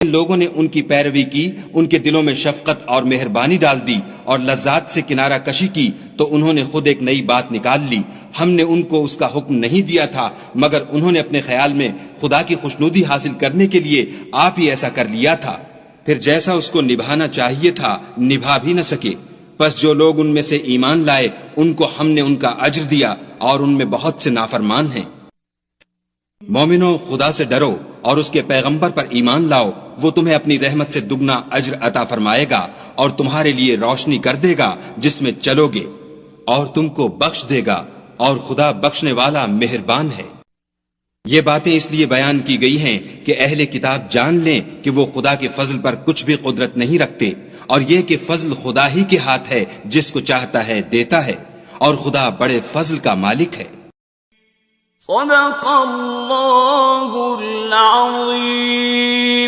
لوگوں نے ان کی پیروی کی، ان کے دلوں میں شفقت اور مہربانی ڈال دی اور لذات سے کنارہ کشی کی تو انہوں نے خود ایک نئی بات نکال لی۔ ہم نے ان کو اس کا حکم نہیں دیا تھا مگر انہوں نے اپنے خیال میں خدا کی خوشنودی حاصل کرنے کے لیے آپ ہی ایسا کر لیا تھا، پھر جیسا اس کو نبھانا چاہیے تھا نبھا بھی نہ سکے۔ پس جو لوگ ان میں سے ایمان لائے ان کو ہم نے ان کا اجر دیا اور ان میں بہت سے نافرمان ہیں۔ مومنو، خدا سے ڈرو اور اس کے پیغمبر پر ایمان لاؤ، وہ تمہیں اپنی رحمت سے دگنا اجر عطا فرمائے گا اور تمہارے لیے روشنی کر دے گا جس میں چلو گے، اور تم کو بخش دے گا، اور خدا بخشنے والا مہربان ہے۔ یہ باتیں اس لیے بیان کی گئی ہیں کہ اہل کتاب جان لیں کہ وہ خدا کے فضل پر کچھ بھی قدرت نہیں رکھتے، اور یہ کہ فضل خدا ہی کے ہاتھ ہے، جس کو چاہتا ہے دیتا ہے، اور خدا بڑے فضل کا مالک ہے۔ صدق اللہ العظیم۔